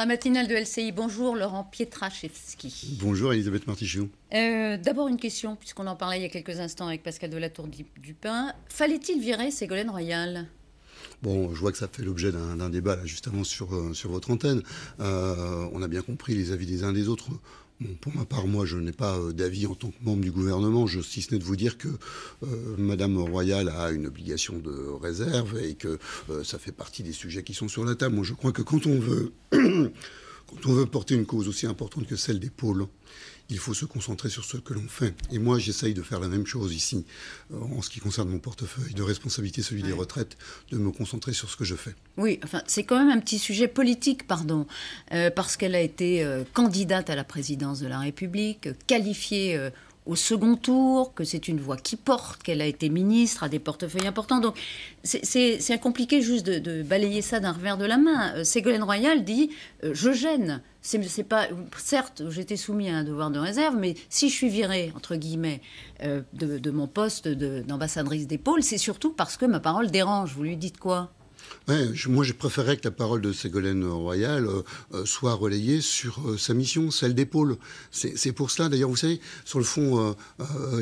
la matinale de LCI. Bonjour Laurent Pietraszewski. Bonjour Elisabeth Martichoux. D'abord une question, puisqu'on en parlait il y a quelques instants avec Pascal Delatour-Dupin. Fallait-il virer Ségolène Royal ? Bon, je vois que ça fait l'objet d'un débat là, juste avant sur votre antenne. On a bien compris les avis des uns des autres. Bon, pour ma part, moi, je n'ai pas d'avis en tant que membre du gouvernement, si ce n'est de vous dire que Madame Royal a une obligation de réserve et que ça fait partie des sujets qui sont sur la table. Moi, je crois que quand on veut, quand on veut porter une cause aussi importante que celle des pôles, il faut se concentrer sur ce que l'on fait. Et moi, j'essaye de faire la même chose ici, en ce qui concerne mon portefeuille de responsabilité, celui des retraites, de me concentrer sur ce que je fais. Oui, enfin, c'est quand même un petit sujet politique, pardon, parce qu'elle a été candidate à la présidence de la République, qualifiée au second tour, que c'est une voix qui porte, qu'elle a été ministre, a des portefeuilles importants. Donc, c'est compliqué juste de balayer ça d'un revers de la main. Ségolène Royal dit je gêne. C'est pas, certes, j'étais soumis à un devoir de réserve, mais si je suis virée, entre guillemets, de mon poste d'ambassadrice des pôles, c'est surtout parce que ma parole dérange. Vous lui dites quoi ? Ouais, moi, je préférerais que la parole de Ségolène Royal soit relayée sur sa mission, celle des pôles. C'est pour cela, d'ailleurs, vous savez, sur le fond,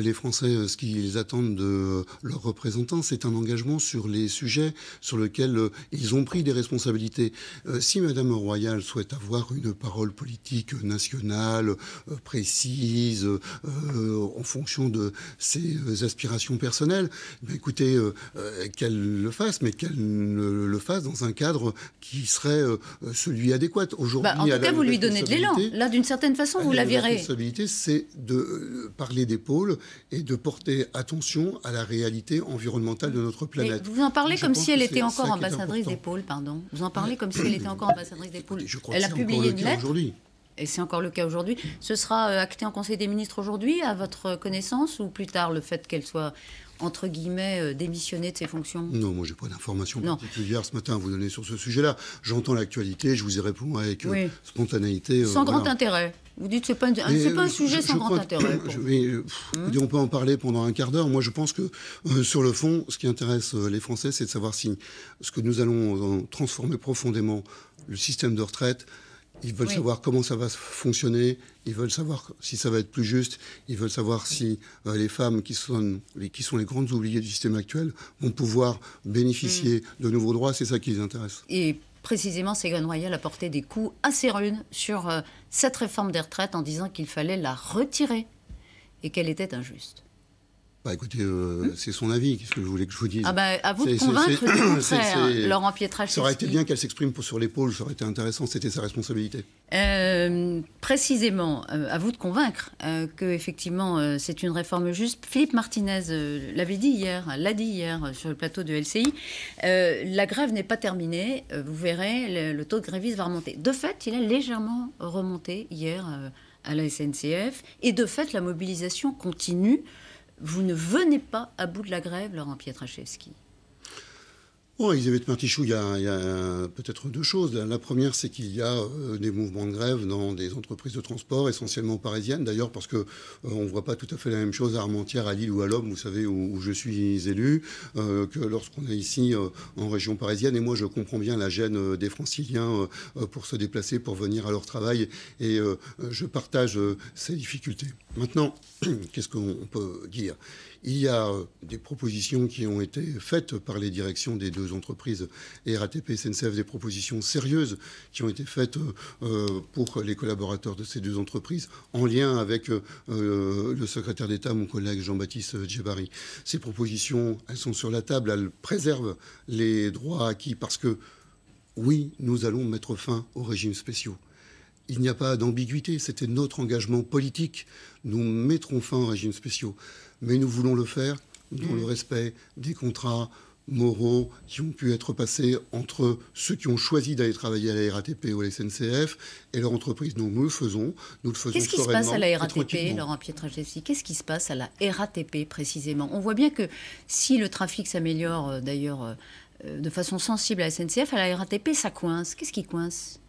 les Français, ce qu'ils attendent de leurs représentants, c'est un engagement sur les sujets sur lesquels ils ont pris des responsabilités. Si Madame Royal souhaite avoir une parole politique nationale, précise, en fonction de ses aspirations personnelles, ben, écoutez, qu'elle le fasse, mais qu'elle le fasse dans un cadre qui serait celui adéquat. Aujourd'hui, en tout cas, vous lui donnez de l'élan. Là, d'une certaine façon, vous la virez. La responsabilité, c'est de parler des pôles et de porter attention à la réalité environnementale de notre planète. Et vous en parlez comme si elle était encore ambassadrice des pôles, pardon. Vous en parlez comme si elle était encore ambassadrice des pôles. Elle a publié une lettre. Et c'est encore le cas aujourd'hui. Ce sera acté en Conseil des ministres aujourd'hui, à votre connaissance, ou plus tard, le fait qu'elle soit, entre guillemets, démissionnée de ses fonctions ? Non, moi, j'ai pas d'informations particulières ce matin à vous donner sur ce sujet-là. J'entends l'actualité, je vous y réponds avec spontanéité. Sans grand intérêt. Vous dites que ce n'est pas un sujet sans grand intérêt. On peut en parler pendant un quart d'heure. Moi, je pense que, sur le fond, ce qui intéresse les Français, c'est de savoir si ce que nous allons transformer profondément, le système de retraite. Ils veulent savoir comment ça va fonctionner, ils veulent savoir si ça va être plus juste, ils veulent savoir si les femmes qui sont les grandes oubliées du système actuel vont pouvoir bénéficier de nouveaux droits. C'est ça qui les intéresse. Et précisément, Ségolène Royal a porté des coups assez rudes sur cette réforme des retraites en disant qu'il fallait la retirer et qu'elle était injuste. Bah écoutez, c'est son avis. Qu'est-ce que vous voulez que je vous dise ? À vous de convaincre du contraire, Laurent Pietraszewski. Ça aurait été bien qu'elle s'exprime sur l'épaule, ça aurait été intéressant, c'était sa responsabilité. Précisément, à vous de convaincre qu'effectivement c'est une réforme juste. Philippe Martinez l'a dit hier sur le plateau de LCI. La grève n'est pas terminée, vous verrez, le taux de grévistes va remonter. De fait, il a légèrement remonté hier à la SNCF, et de fait, la mobilisation continue. Vous ne venez pas à bout de la grève, Laurent Pietraszewski. Bon, Elisabeth Martichoux, il y a peut-être deux choses. La première, c'est qu'il y a des mouvements de grève dans des entreprises de transport, essentiellement parisiennes, d'ailleurs, parce qu'on ne voit pas tout à fait la même chose à Armentières, à Lille ou à l'Homme, vous savez, où je suis élu, que lorsqu'on est ici en région parisienne. Et moi, je comprends bien la gêne des Franciliens pour se déplacer, pour venir à leur travail, et je partage ces difficultés. Maintenant, qu'est-ce qu'on peut dire ? Il y a des propositions qui ont été faites par les directions des deux entreprises, RATP et SNCF, des propositions sérieuses qui ont été faites pour les collaborateurs de ces deux entreprises, en lien avec le secrétaire d'État, mon collègue Jean-Baptiste Djebbari. Ces propositions, elles sont sur la table, elles préservent les droits acquis, parce que, oui, nous allons mettre fin aux régimes spéciaux. Il n'y a pas d'ambiguïté, c'était notre engagement politique. Nous mettrons fin aux régimes spéciaux, mais nous voulons le faire dans le respect des contrats moraux qui ont pu être passés entre ceux qui ont choisi d'aller travailler à la RATP ou à la SNCF et leur entreprise. Nous le faisons sereinement. Qu'est-ce qui se passe à la RATP, Laurent Pietraszewski ? Qu'est-ce qui se passe à la RATP précisément ? On voit bien que si le trafic s'améliore d'ailleurs de façon sensible à la SNCF, à la RATP, ça coince. Qu'est-ce qui coince ?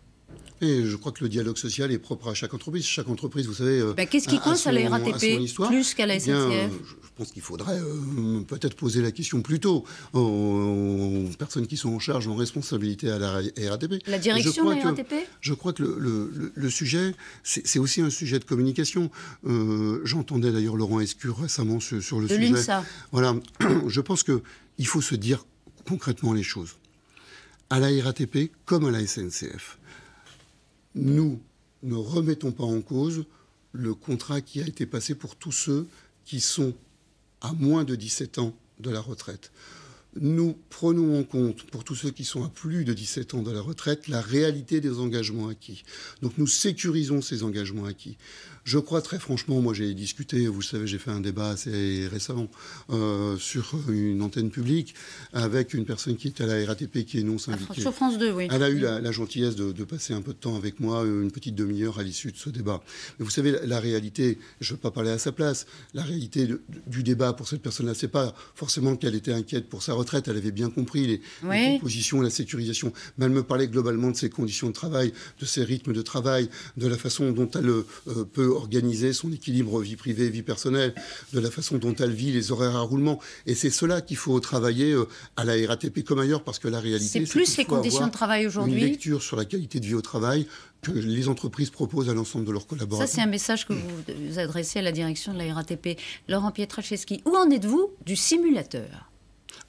Et je crois que le dialogue social est propre à chaque entreprise. Chaque entreprise, vous savez... Qu'est-ce qui coince à la RATP plus qu'à la SNCF? Je pense qu'il faudrait peut-être poser la question plus tôt aux personnes qui sont en charge, en responsabilité à la RATP. La direction de la RATP? Je crois que le sujet, c'est aussi un sujet de communication. J'entendais d'ailleurs Laurent Escure récemment sur le sujet. De l'UNSA. Voilà. Je pense qu'il faut se dire concrètement les choses. À la RATP comme à la SNCF, nous ne remettons pas en cause le contrat qui a été passé pour tous ceux qui sont à moins de 17 ans de la retraite. Nous prenons en compte, pour tous ceux qui sont à plus de 17 ans de la retraite, la réalité des engagements acquis. Donc nous sécurisons ces engagements acquis. Je crois très franchement, moi j'ai discuté, vous le savez, j'ai fait un débat assez récemment sur une antenne publique avec une personne qui est à la RATP, qui est non syndiquée. Sur France 2, oui. Elle a eu la gentillesse de passer un peu de temps avec moi, une petite demi-heure à l'issue de ce débat. Mais vous savez, la réalité, je ne veux pas parler à sa place, la réalité du débat pour cette personne-là, c'est pas forcément qu'elle était inquiète pour sa retraite, elle avait bien compris les propositions, la sécurisation, mais elle me parlait globalement de ses conditions de travail, de ses rythmes de travail, de la façon dont elle peut organiser son équilibre vie privée, vie personnelle, de la façon dont elle vit les horaires à roulement. Et c'est cela qu'il faut travailler à la RATP comme ailleurs, parce que la réalité, c'est plus les conditions de travail aujourd'hui. Une lecture sur la qualité de vie au travail que les entreprises proposent à l'ensemble de leurs collaborateurs. Ça, c'est un message que vous adressez à la direction de la RATP. Laurent Pietraszewski, où en êtes-vous du simulateur ?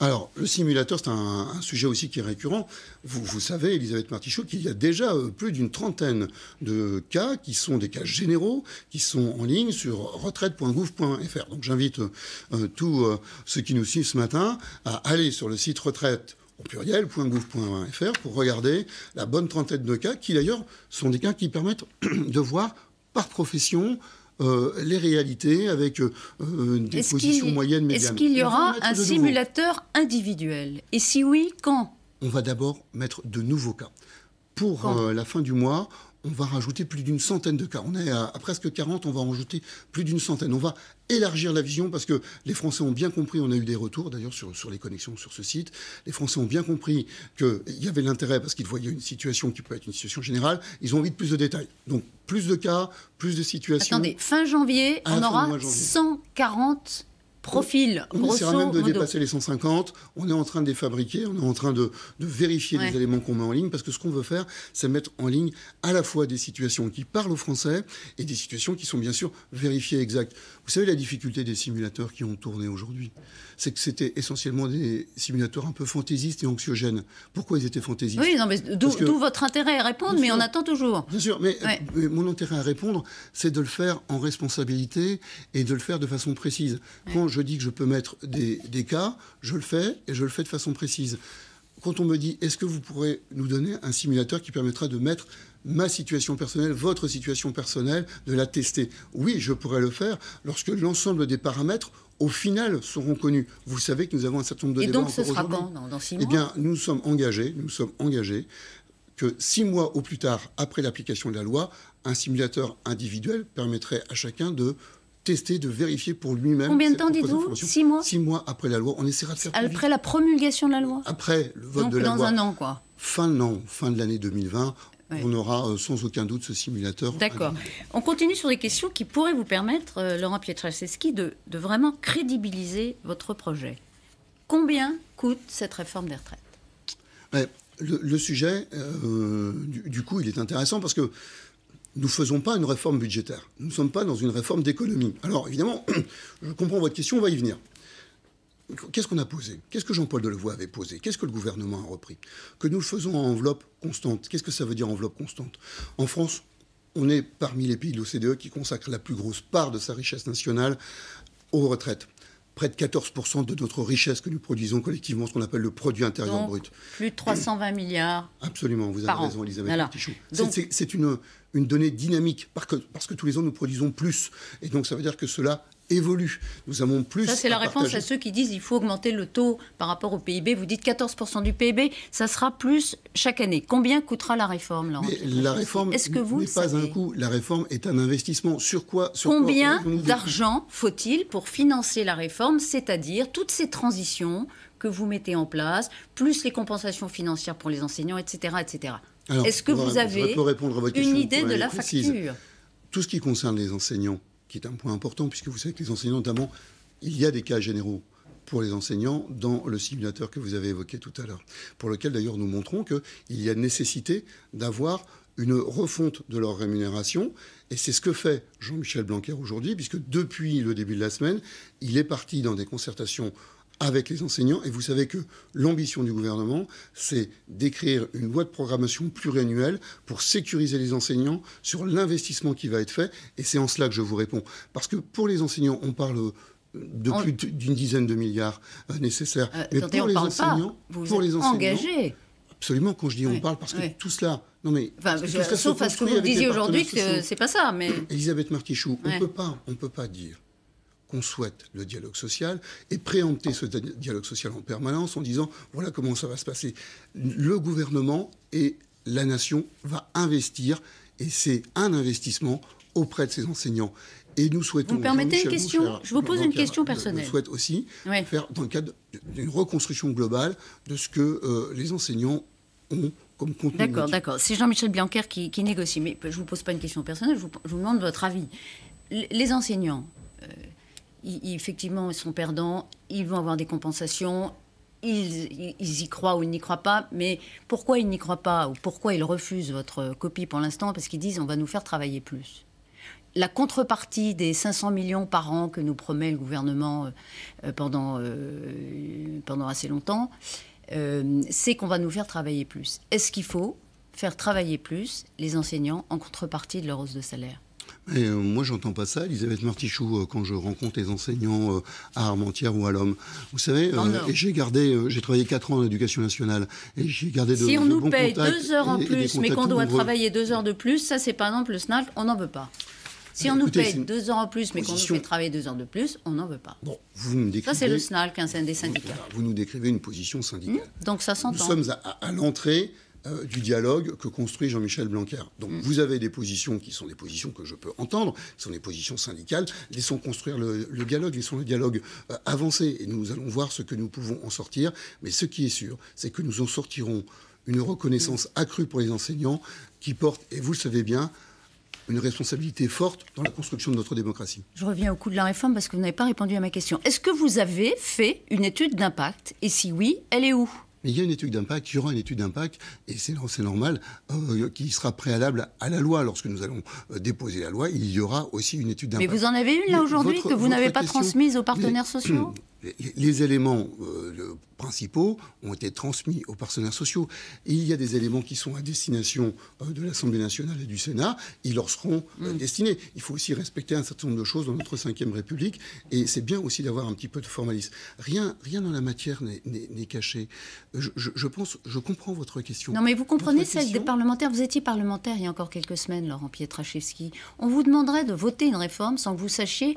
Alors, le simulateur, c'est un sujet aussi qui est récurrent. Vous savez, Elisabeth Martichaud, qu'il y a déjà plus d'une trentaine de cas qui sont des cas généraux, qui sont en ligne sur retraite.gouv.fr. Donc j'invite tous ceux qui nous suivent ce matin à aller sur le site retraite au pluriel.gouv.fr pour regarder la bonne trentaine de cas, qui d'ailleurs sont des cas qui permettent de voir par profession les réalités avec des positions moyennes, médianes. Est-ce qu'il y aura un simulateur individuel? Et si oui, quand? On va d'abord mettre de nouveaux cas. Pour la fin du mois, on va rajouter plus d'une centaine de cas. On est à presque 40, on va en rajouter plus d'une centaine. On va élargir la vision parce que les Français ont bien compris, on a eu des retours d'ailleurs sur les connexions sur ce site, les Français ont bien compris qu'il y avait l'intérêt parce qu'ils voyaient une situation qui peut être une situation générale, ils ont envie de plus de détails. Donc plus de cas, plus de situations. Attendez, fin janvier, on aura 140 profils, on essaiera même de dépasser les 150. On est en train de les fabriquer, on est en train de vérifier les éléments qu'on met en ligne, parce que ce qu'on veut faire, c'est mettre en ligne à la fois des situations qui parlent aux Français et des situations qui sont bien sûr vérifiées exactes. Vous savez, la difficulté des simulateurs qui ont tourné aujourd'hui, c'est que c'était essentiellement des simulateurs un peu fantaisistes et anxiogènes. Pourquoi ils étaient fantaisistes? Oui, non, mais d'où votre intérêt à répondre, mais on attend toujours. Bien sûr, mais mon intérêt à répondre, c'est de le faire en responsabilité et de le faire de façon précise. Quand je dis que je peux mettre des cas, je le fais, et je le fais de façon précise. Quand on me dit, est-ce que vous pourrez nous donner un simulateur qui permettra de mettre ma situation personnelle, votre situation personnelle, de la tester? Oui, je pourrais le faire lorsque l'ensemble des paramètres, au final, seront connus. Vous savez que nous avons un certain nombre de débats. Et donc, ce sera quand? Dans 6 mois? Eh bien, nous sommes engagés que 6 mois au plus tard, après l'application de la loi, un simulateur individuel permettrait à chacun de tester, de vérifier pour lui-même. Combien de temps dites-vous? 6 mois? 6 mois après la loi. On essaiera de faire plus vite. Après la promulgation de la loi? Après le vote de la loi. Donc dans un an, quoi. Fin de l'année 2020, on aura sans aucun doute ce simulateur. D'accord. On continue sur des questions qui pourraient vous permettre, Laurent Pietraszewski, de vraiment crédibiliser votre projet. Combien coûte cette réforme des retraites? Le sujet, du coup, il est intéressant parce que nous ne faisons pas une réforme budgétaire. Nous ne sommes pas dans une réforme d'économie. Alors, évidemment, je comprends votre question, on va y venir. Qu'est-ce qu'on a posé? Qu'est-ce que Jean-Paul Delevoye avait posé? Qu'est-ce que le gouvernement a repris? Que nous le faisons en enveloppe constante. Qu'est-ce que ça veut dire enveloppe constante? En France, on est parmi les pays de l'OCDE qui consacrent la plus grosse part de sa richesse nationale aux retraites. Près de 14% de notre richesse que nous produisons collectivement, ce qu'on appelle le produit intérieur brut. Plus de 320 milliards. Absolument, vous avez raison, Elisabeth Martichaud. Donc... C'est une donnée dynamique, parce que tous les ans, nous produisons plus. Et donc, ça veut dire que cela évolue. Nous avons plus. Ça, c'est la réponse à ceux qui disent qu'il faut augmenter le taux par rapport au PIB. Vous dites 14% du PIB, ça sera plus chaque année. Combien coûtera la réforme, Laurent? La réforme n'est pas un coût. La réforme est un investissement. Combien d'argent faut-il pour financer la réforme, c'est-à-dire toutes ces transitions que vous mettez en place, plus les compensations financières pour les enseignants, etc., etc. Est-ce que vous avez une idée de la facture? Tout ce qui concerne les enseignants, qui est un point important, puisque vous savez que les enseignants, notamment, il y a des cas généraux pour les enseignants dans le simulateur que vous avez évoqué tout à l'heure, pour lequel d'ailleurs nous montrons qu'il y a nécessité d'avoir une refonte de leur rémunération, et c'est ce que fait Jean-Michel Blanquer aujourd'hui, puisque depuis le début de la semaine, il est parti dans des concertations avec les enseignants, et vous savez que l'ambition du gouvernement, c'est d'écrire une loi de programmation pluriannuelle pour sécuriser les enseignants sur l'investissement qui va être fait, et c'est en cela que je vous réponds. Parce que pour les enseignants, on parle de plus d'une dizaine de milliards nécessaires, mais pour les enseignants, engagés. Absolument, quand je dis on parle, parce que tout cela... Non mais, sauf parce que vous disiez aujourd'hui que c'est pas ça, mais... Elisabeth Martichoux, on ne peut pas dire qu'on souhaite le dialogue social et préempter ce dialogue social en permanence en disant voilà comment ça va se passer. Le gouvernement et la nation va investir, et c'est un investissement auprès de ses enseignants. Et nous souhaitons... Vous me permettez une question? Je vous pose une question personnelle. Je souhaite aussi faire dans le cadre d'une reconstruction globale de ce que les enseignants ont comme contenu. D'accord. C'est Jean-Michel Blanquer qui négocie. Mais je ne vous pose pas une question personnelle, je vous demande votre avis. Les enseignants, effectivement, ils sont perdants, ils vont avoir des compensations, ils y croient ou ils n'y croient pas, mais pourquoi ils n'y croient pas ou pourquoi ils refusent votre copie pour l'instant? Parce qu'ils disent on va nous faire travailler plus. La contrepartie des 500 millions par an que nous promet le gouvernement pendant assez longtemps, c'est qu'on va nous faire travailler plus. Est-ce qu'il faut faire travailler plus les enseignants en contrepartie de leur hausse de salaire? Moi, j'entends pas ça, Elisabeth Martichoux, quand je rencontre les enseignants à Armentières ou à l'Homme. Vous savez, et j'ai travaillé 4 ans en éducation nationale, et j'ai gardé de bons contacts. Si on nous paye 2 heures en plus, mais qu'on doit travailler 2 heures de plus, ça, c'est par exemple le SNAC, on n'en veut pas. Si on nous paye 2 heures en plus, mais qu'on nous fait travailler 2 heures de plus, on n'en veut pas. Bon, vous me décrivez... Ça, c'est le SNAC, un des syndicats. Vous nous décrivez une position syndicale. Donc ça s'entend. Nous sommes à l'entrée du dialogue que construit Jean-Michel Blanquer. Donc vous avez des positions qui sont des positions que je peux entendre, qui sont des positions syndicales. Laissons construire le dialogue, laissons le dialogue avancer, et nous allons voir ce que nous pouvons en sortir. Mais ce qui est sûr, c'est que nous en sortirons une reconnaissance accrue pour les enseignants qui portent, et vous le savez bien, une responsabilité forte dans la construction de notre démocratie. Je reviens au coût de la réforme parce que vous n'avez pas répondu à ma question. Est-ce que vous avez fait une étude d'impact? Et si oui, elle est où? Mais il y a une étude d'impact, il y aura une étude d'impact, et c'est normal, qui sera préalable à la loi. Lorsque nous allons déposer la loi, il y aura aussi une étude d'impact. Mais vous en avez une là aujourd'hui que vous n'avez pas transmise aux partenaires sociaux? Les éléments principaux ont été transmis aux partenaires sociaux. Et il y a des éléments qui sont à destination de l'Assemblée nationale et du Sénat. Ils leur seront destinés. Il faut aussi respecter un certain nombre de choses dans notre Ve République. Et c'est bien aussi d'avoir un petit peu de formalisme. Rien dans la matière n'est caché. Je comprends votre question. Non, mais vous comprenez celle des parlementaires. Vous étiez parlementaire il y a encore quelques semaines, Laurent Pietraszewski. On vous demanderait de voter une réforme sans que vous sachiez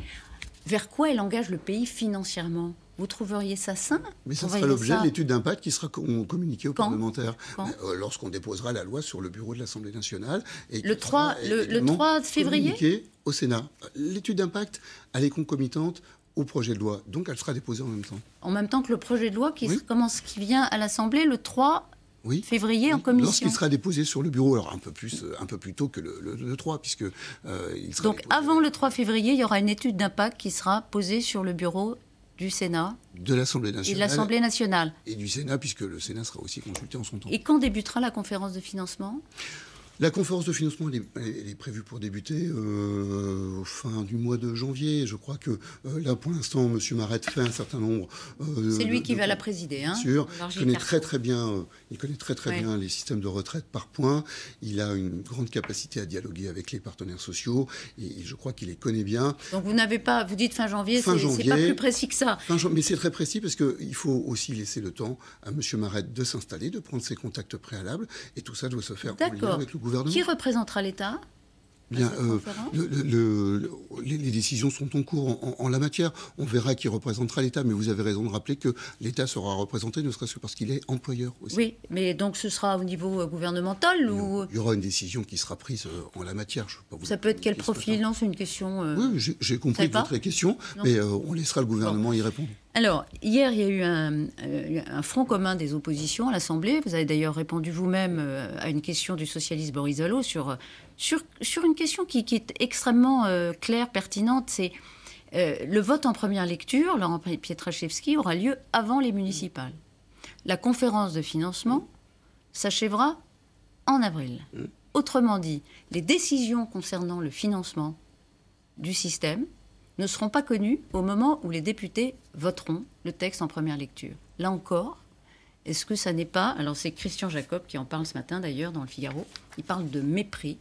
vers quoi elle engage le pays financièrement. Vous trouveriez ça sain? Mais ça sera l'objet de l'étude d'impact qui sera communiquée aux parlementaires lorsqu'on déposera la loi sur le bureau de l'Assemblée nationale. Et le 3 février communiquée au Sénat. L'étude d'impact, elle est concomitante au projet de loi. Donc elle sera déposée en même temps. En même temps que le projet de loi qui vient à l'Assemblée le 3 février en commission. Lorsqu'il sera déposé sur le bureau, alors un peu plus tôt que le 3, puisque il sera donc avant le 3 février, il y aura une étude d'impact qui sera posée sur le bureau du Sénat, de l'Assemblée nationale, et de l'Assemblée nationale, et du Sénat, puisque le Sénat sera aussi consulté en son temps. Et quand débutera la conférence de financement? La conférence de financement, elle est prévue pour débuter au fin du mois de janvier. Je crois que là, pour l'instant, M. Maret fait un certain nombre... c'est lui qui va la présider, hein? Bien sûr. Il connaît très bien les systèmes de retraite par points. Il a une grande capacité à dialoguer avec les partenaires sociaux. Et je crois qu'il les connaît bien. Donc vous dites fin janvier, c'est pas plus précis que ça. Mais c'est très précis parce qu'il faut aussi laisser le temps à M. Maret de s'installer, de prendre ses contacts préalables. Et tout ça doit se faire en lien avec le gouvernement. Qui représentera l'État? Bien, les décisions sont en cours en la matière. On verra qui représentera l'État, mais vous avez raison de rappeler que l'État sera représenté, ne serait-ce que parce qu'il est employeur aussi. Oui, mais donc ce sera au niveau gouvernemental ou... Il y aura une décision qui sera prise en la matière. Ça peut être quel profil? Non, c'est une question... Oui, j'ai compris votre question, mais on laissera le gouvernement y répondre. Alors, hier, il y a eu un front commun des oppositions à l'Assemblée. Vous avez d'ailleurs répondu vous-même à une question du socialiste Boris Vallaud sur une question qui est extrêmement claire, pertinente. C'est le vote en première lecture, Laurent Pietraszewski, aura lieu avant les municipales. La conférence de financement s'achèvera en avril. Autrement dit, les décisions concernant le financement du système ne seront pas connues au moment où les députés voteront le texte en première lecture. Là encore, est-ce que ça n'est pas... Alors c'est Christian Jacob qui en parle ce matin d'ailleurs dans le Figaro. Il parle de mépris,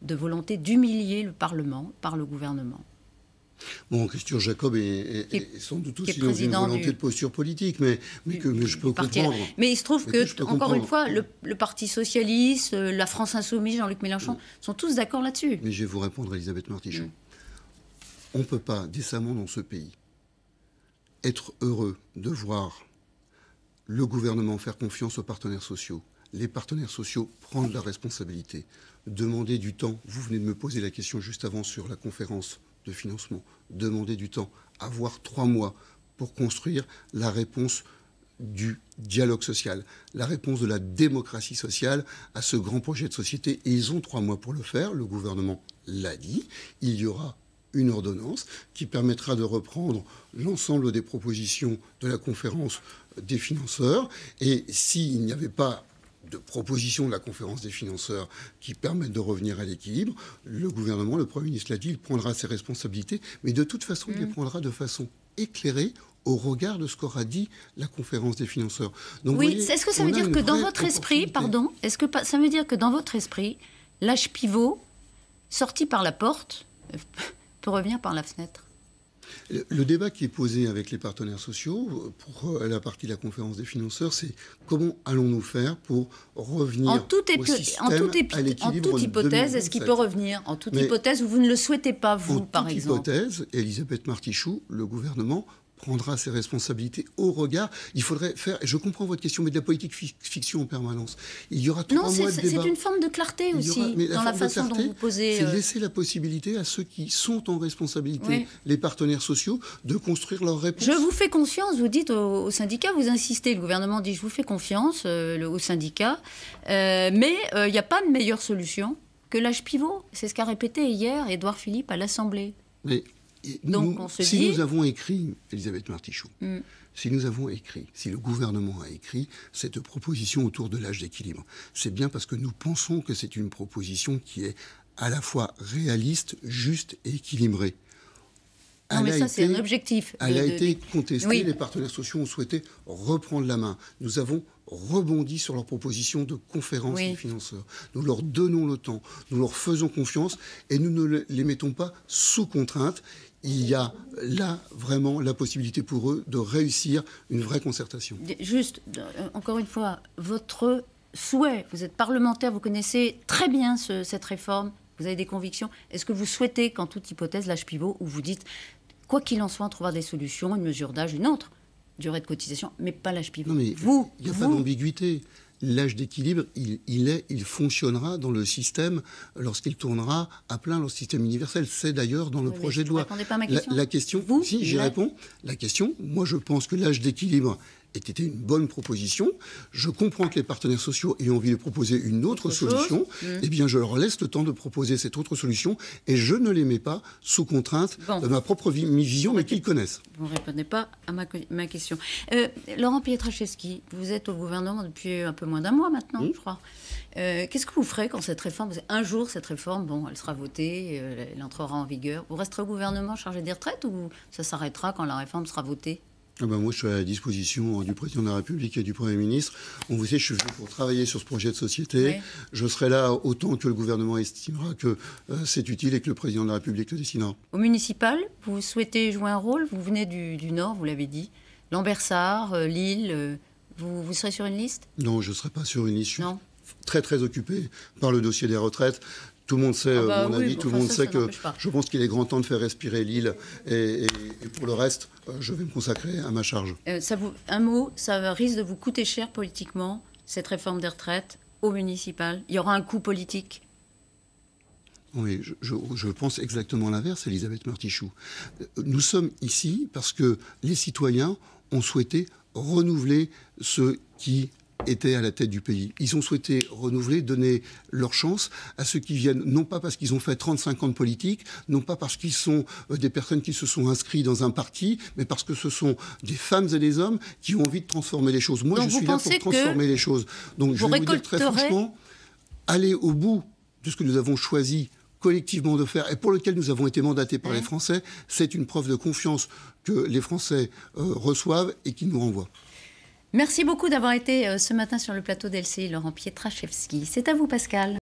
de volonté d'humilier le Parlement par le gouvernement. Bon, Christian Jacob est sans doute aussi dans une volonté de posture politique, mais je peux comprendre. Mais il se trouve que, encore une fois, le Parti socialiste, la France insoumise, Jean-Luc Mélenchon, sont tous d'accord là-dessus. Mais je vais vous répondre, Elisabeth Martichoux. On ne peut pas, décemment dans ce pays, être heureux de voir le gouvernement faire confiance aux partenaires sociaux, les partenaires sociaux prendre la responsabilité, demander du temps. Vous venez de me poser la question juste avant sur la conférence de financement, demander du temps, avoir 3 mois pour construire la réponse du dialogue social, la réponse de la démocratie sociale à ce grand projet de société. Et ils ont 3 mois pour le faire, le gouvernement l'a dit, il y aura une ordonnance qui permettra de reprendre l'ensemble des propositions de la conférence des financeurs. Et s'il n'y avait pas de propositions de la conférence des financeurs qui permettent de revenir à l'équilibre, le gouvernement, le Premier ministre l'a dit, il prendra ses responsabilités, mais de toute façon, il les prendra de façon éclairée au regard de ce qu'aura dit la conférence des financeurs. Donc, oui, voyez, est-ce que ça veut dire que dans votre esprit, est-ce que ça veut dire que dans votre esprit, l'âge pivot, sorti par la porte, peut revenir par la fenêtre? Le débat qui est posé avec les partenaires sociaux pour la partie de la conférence des financeurs, c'est comment allons-nous faire pour revenir au système à l'équilibre. En toute hypothèse, est-ce qu'il peut revenir? En toute hypothèse où vous ne le souhaitez pas, vous, par exemple. En toute hypothèse, Elisabeth Martichoux, le gouvernement prendra ses responsabilités au regard. Il faudrait faire, et je comprends votre question, mais de la politique fiction en permanence. Il y aura 3 mois de débat. C'est une forme de clarté aussi, dans la façon dont vous posez... C'est laisser la possibilité à ceux qui sont en responsabilité, les partenaires sociaux, de construire leurs réponses. Je vous fais confiance, vous dites aux syndicats, vous insistez, le gouvernement dit je vous fais confiance aux syndicats, mais il n'y a pas de meilleure solution que l'âge pivot. C'est ce qu'a répété hier Édouard Philippe à l'Assemblée. Mais donc, nous avons écrit, Elisabeth Martichoux, si le gouvernement a écrit cette proposition autour de l'âge d'équilibre, c'est bien parce que nous pensons que c'est une proposition qui est à la fois réaliste, juste et équilibrée. Non, mais ça, c'est un objectif. Elle a été contestée, les partenaires sociaux ont souhaité reprendre la main. Nous avons rebondi sur leur proposition de conférence des financeurs. Nous leur donnons le temps, nous leur faisons confiance et nous ne les mettons pas sous contrainte. Il y a là vraiment la possibilité pour eux de réussir une vraie concertation. Juste, encore une fois, votre souhait, vous êtes parlementaire, vous connaissez très bien cette réforme, vous avez des convictions. Est-ce que vous souhaitez qu'en toute hypothèse, l'âge pivot, où vous dites, quoi qu'il en soit, on trouvera des solutions, une mesure d'âge, une autre durée de cotisation, mais pas l'âge pivot. Non, mais il n'y a pas d'ambiguïté. L'âge d'équilibre, il fonctionnera dans le système lorsqu'il tournera à plein dans le système universel. C'est d'ailleurs dans le projet de loi. Vous ne répondez pas à ma question. La question, si j'y réponds. La question, moi je pense que l'âge d'équilibre était une bonne proposition. Je comprends que les partenaires sociaux aient envie de proposer une autre solution. Eh bien, je leur laisse le temps de proposer cette autre solution et je ne les mets pas sous contrainte de ma propre vision, mais qu'ils connaissent. Vous ne répondez pas à ma question. Laurent Pietraszewski, vous êtes au gouvernement depuis un peu moins d'un mois maintenant, je crois. Qu'est-ce que vous ferez quand cette réforme, un jour cette réforme, elle sera votée, elle entrera en vigueur. Vous resterez au gouvernement chargé des retraites ou ça s'arrêtera quand la réforme sera votée? Moi, je suis à la disposition du président de la République et du Premier ministre. Vous savez, je suis venu pour travailler sur ce projet de société. Oui. Je serai là autant que le gouvernement estimera que c'est utile et que le président de la République le décidera. Au municipal, vous souhaitez jouer un rôle? Vous venez du Nord, vous l'avez dit. Lambersart, Lille, vous serez sur une liste? Non, je ne serai pas sur une liste. Je suis très, très occupé par le dossier des retraites. Tout le monde sait mon avis, tout le monde sait que je pense qu'il est grand temps de faire respirer l'île et pour le reste, je vais me consacrer à ma charge. Un mot, ça risque de vous coûter cher politiquement, cette réforme des retraites, au municipal. Il y aura un coût politique. Oui, je pense exactement l'inverse, Elisabeth Martichoux. Nous sommes ici parce que les citoyens ont souhaité renouveler ceux qui étaient à la tête du pays. Ils ont souhaité renouveler, donner leur chance à ceux qui viennent, non pas parce qu'ils ont fait 35 ans de politique, non pas parce qu'ils sont des personnes qui se sont inscrits dans un parti, mais parce que ce sont des femmes et des hommes qui ont envie de transformer les choses. Moi, donc je suis là pour transformer les choses. Donc, je vais vous dire très franchement, allez au bout de ce que nous avons choisi collectivement de faire et pour lequel nous avons été mandatés par les Français, c'est une preuve de confiance que les Français reçoivent et qui nous renvoient. Merci beaucoup d'avoir été ce matin sur le plateau d'LCI, Laurent Pietraszewski. C'est à vous, Pascal.